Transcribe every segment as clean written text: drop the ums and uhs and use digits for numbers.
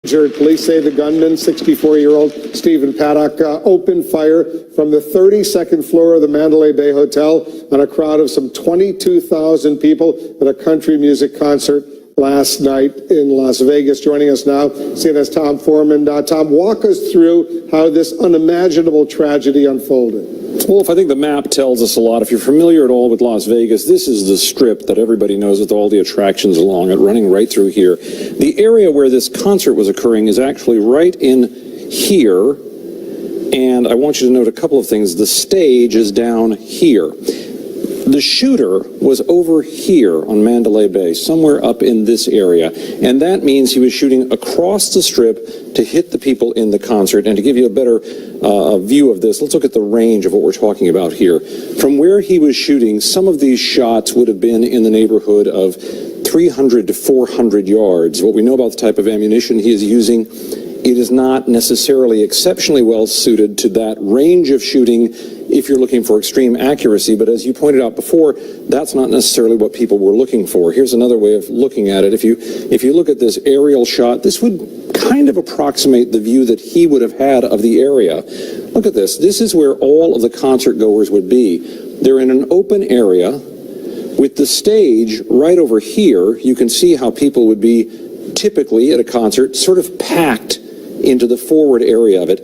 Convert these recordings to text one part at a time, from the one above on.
Police say the gunman, 64-year-old Stephen Paddock, opened fire from the 32nd floor of the Mandalay Bay Hotel on a crowd of some 22,000 people at a country music concert last night in Las Vegas. Joining us now, CNN's Tom Foreman. Tom, walk us through how this unimaginable tragedy unfolded. Wolf, I think the map tells us a lot. If you're familiar at all with Las Vegas, this is the strip that everybody knows with all the attractions along it, running right through here. The area where this concert was occurring is actually right in here, and I want you to note a couple of things. The stage is down here. The shooter was over here on Mandalay Bay, somewhere up in this area, and that means he was shooting across the strip to hit the people in the concert. And to give you a better view of this, let's look at the range of what we're talking about here. From where he was shooting, some of these shots would have been in the neighborhood of 300 to 400 yards. What we know about the type of ammunition he is using, it is not necessarily exceptionally well suited to that range of shooting if you're looking for extreme accuracy, but as you pointed out before, that's not necessarily what people were looking for. Here's another way of looking at it. If you look at this aerial shot, this would kind of approximate the view that he would have had of the area. Look at this. This is where all of the concert goers would be. They're in an open area with the stage right over here. You can see how people would be typically at a concert sort of packed into the forward area of it.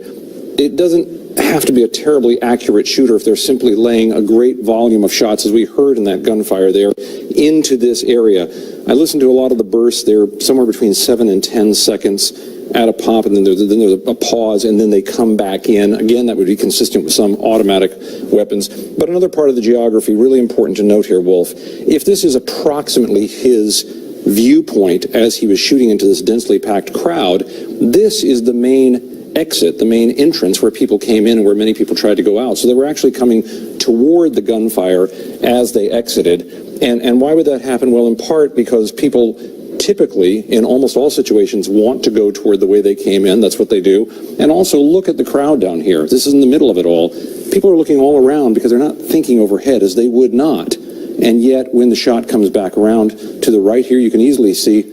It doesn't have to be a terribly accurate shooter if they're simply laying a great volume of shots, as we heard in that gunfire there, into this area. I listened to a lot of the bursts. They're somewhere between 7 and 10 seconds at a pop, and then there's a pause, and then they come back in. Again, that would be consistent with some automatic weapons. But another part of the geography, really important to note here, Wolf, if this is approximately his viewpoint as he was shooting into this densely packed crowd, this is the main exit, the main entrance where people came in and where many people tried to go out. So they were actually coming toward the gunfire as they exited. And why would that happen? Well, in part because people typically, in almost all situations, want to go toward the way they came in. That's what they do. And also look at the crowd down here. This is in the middle of it all. People are looking all around because they're not thinking overhead, as they would not. And yet, when the shot comes back around to the right here, you can easily see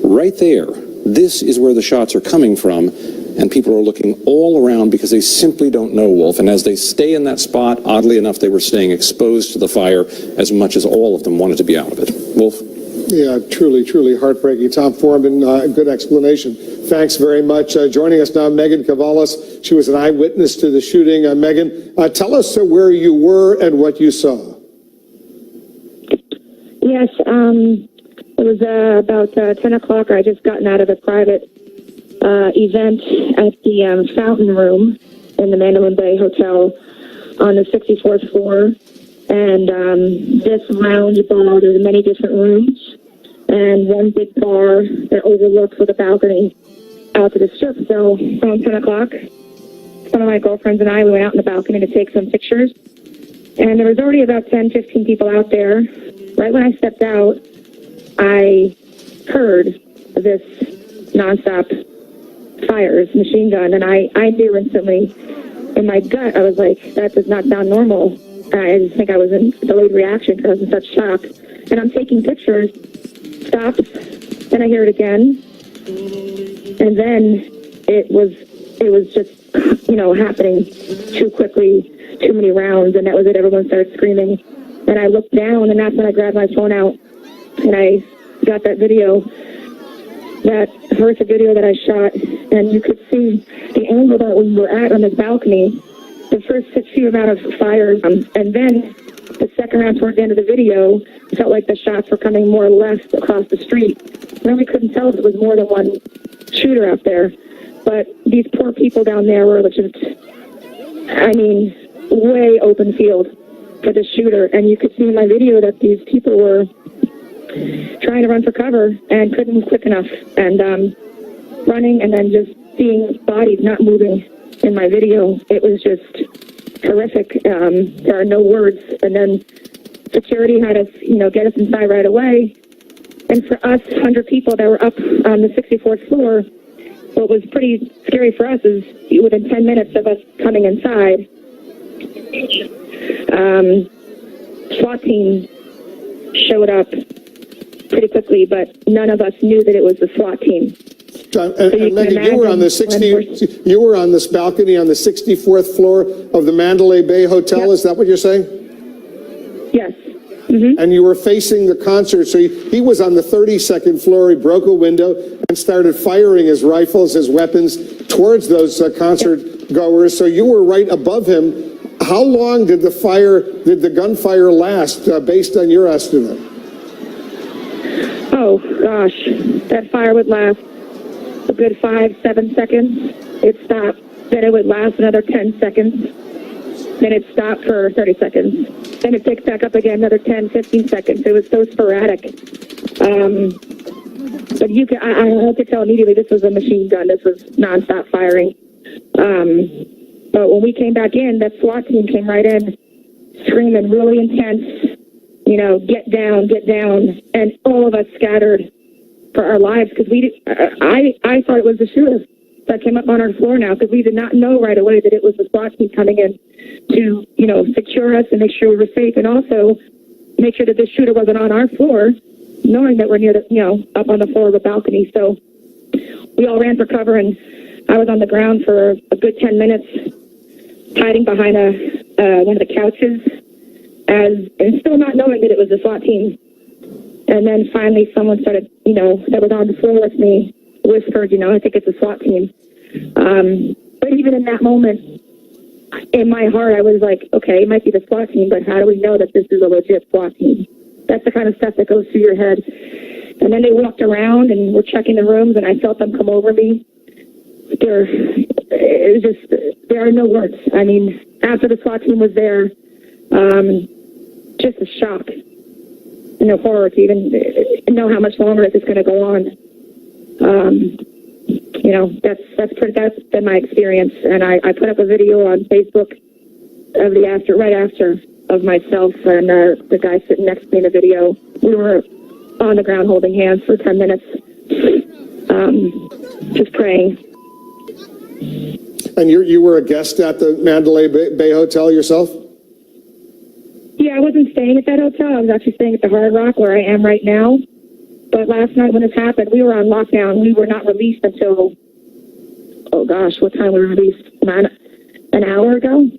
right there, this is where the shots are coming from. And people are looking all around because they simply don't know, Wolf. And as they stay in that spot, oddly enough, they were staying exposed to the fire as much as all of them wanted to be out of it. Wolf? Yeah, truly, truly heartbreaking. Tom Foreman, good explanation. Thanks very much. Joining us now, Megan Cavalas. She was an eyewitness to the shooting. Megan, tell us where you were and what you saw. Yes, it was about 10 o'clock. I just gotten out of a private event at the Fountain Room in the Mandalay Bay Hotel on the 64th floor. And this lounge bar, there's many different rooms, and one big bar that overlooks with a balcony out to the strip. So around 10 o'clock, some of my girlfriends and I, we went out on the balcony to take some pictures. And there was already about 10, 15 people out there. Right when I stepped out, I heard this nonstop fires, machine gun, and I knew instantly in my gut, I was like, that does not sound normal. I just think I was in delayed reaction because I was in such shock. And I'm taking pictures, stops, then I hear it again, and then it was just, happening too quickly, too many rounds, and that was it. Everyone started screaming, and I looked down, and that's when I grabbed my phone out, and I got that video, that horrific video that I shot, and you could see the angle that we were at on this balcony, the first few amount of fires, and then the second round towards the end of the video, it felt like the shots were coming more left across the street. Really couldn't tell if it was more than one shooter out there, but these poor people down there were just, way open field for the shooter, and you could see in my video that these people were trying to run for cover and couldn't quick enough, and running and then just seeing bodies not moving in my video. It was just horrific. There are no words. And then security had us, get us inside right away. And for us, 100 people that were up on the 64th floor, what was pretty scary for us is within 10 minutes of us coming inside, SWAT team showed up pretty quickly, but none of us knew that it was the SWAT team. And Megan, you were on the you were on this balcony on the 64th floor of the Mandalay Bay Hotel. Yep. Is that what you're saying? Yes. And you were facing the concert. So he was on the 32nd floor. He broke a window and started firing his rifles, his weapons towards those concert goers. So you were right above him. How long did the gunfire last, based on your estimate? Oh, gosh. That fire would last a good 5-7 seconds. It stopped. Then it would last another 10 seconds. Then it stopped for 30 seconds. Then it picked back up again, another 10-15 seconds. It was so sporadic. But I could tell immediately this was a machine gun. This was nonstop firing. But when we came back in, that SWAT team came right in, screaming really intense, you know, get down, and all of us scattered for our lives because I thought it was the shooter that came up on our floor now because we did not know right away that it was the SWAT team coming in to, you know, secure us and make sure we were safe and also make sure that the shooter wasn't on our floor, knowing that we're near the, you know, up on the floor of the balcony. So we all ran for cover and I was on the ground for a good 10 minutes, hiding behind one of the couches and still not knowing that it was the SWAT team. And then finally someone started, you know, that was on the floor with me, whispered, you know, I think it's a SWAT team. But even in that moment, in my heart, I was like, okay, it might be the SWAT team, but how do we know that this is a legit SWAT team? That's the kind of stuff that goes through your head. And then they walked around and were checking the rooms, and I felt them come over me. There are no words. I mean, after the SWAT team was there, just a shock and a horror to even know how much longer this is going to go on. You know, that's been my experience, and I put up a video on Facebook of right after of myself and the guy sitting next to me in the video. We were on the ground holding hands for 10 minutes, just praying. And you were a guest at the Mandalay Bay Hotel yourself? Yeah, I wasn't staying at that hotel. I was actually staying at the Hard Rock where I am right now. But last night when this happened, we were on lockdown. We were not released until, oh gosh, what time were we released? An hour ago?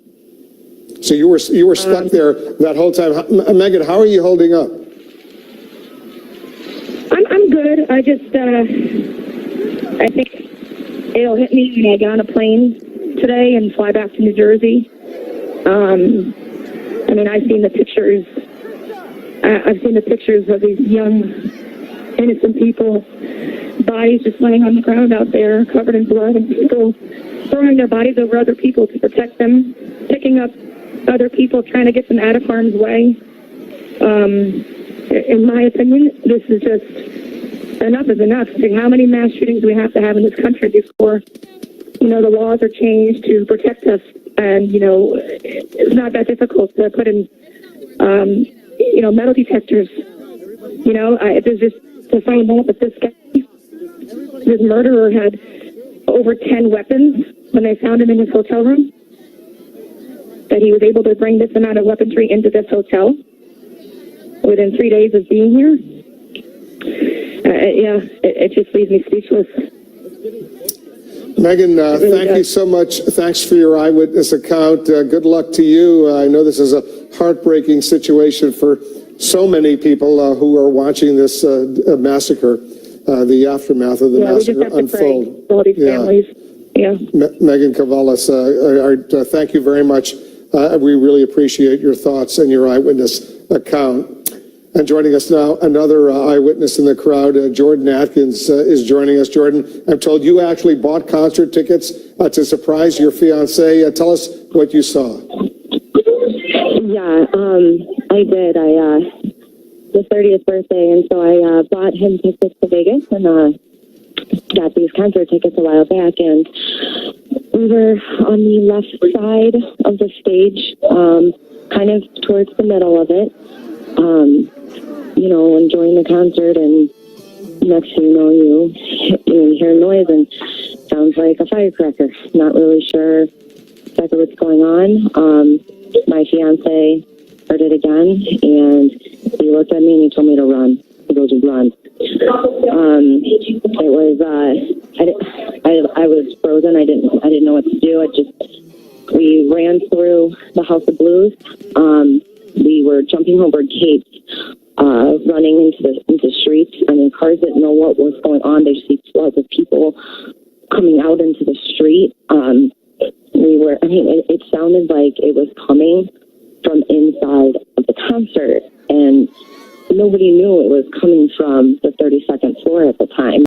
So you were stuck there that whole time. Megan, how are you holding up? I'm good. I just, I think it'll hit me when I get on a plane today and fly back to New Jersey. I mean, I've seen the pictures. I've seen the pictures of these young, innocent people, bodies just laying on the ground out there, covered in blood, and people throwing their bodies over other people to protect them, picking up other people, trying to get them out of harm's way. In my opinion, this is just enough is enough. I mean, how many mass shootings do we have to have in this country before, you know, the laws are changed to protect us? And, you know, it's not that difficult to put in, you know, metal detectors. You know, there's just to find out that this murderer had over 10 weapons when they found him in his hotel room, that he was able to bring this amount of weaponry into this hotel within 3 days of being here. Yeah, it just leaves me speechless. Megan, thank you so much. Thanks for your eyewitness account. Good luck to you. I know this is a heartbreaking situation for so many people who are watching this massacre, the aftermath of the massacre unfold. For all these families. Yeah. Megan Cavalas, thank you very much. We really appreciate your thoughts and your eyewitness account. And joining us now, another eyewitness in the crowd, Jordan Atkins, is joining us. Jordan, I'm told you actually bought concert tickets to surprise your fiancé. Tell us what you saw. Yeah, I did. The 30th birthday, and so I bought him tickets to Vegas and got these concert tickets a while back, and we were on the left side of the stage, kind of towards the middle of it, you know, enjoying the concert, and next thing you know, you hear a noise and sounds like a firecracker. Not really sure exactly what's going on. My fiance heard it again, and he looked at me and he told me to run. He goes, run. It was I was frozen. I didn't know what to do. We ran through the House of Blues. We were jumping over gates, running into the streets. I mean, cars didn't know what was going on. They see floods of people coming out into the street. It sounded like it was coming from inside of the concert, and nobody knew it was coming from the 32nd floor at the time.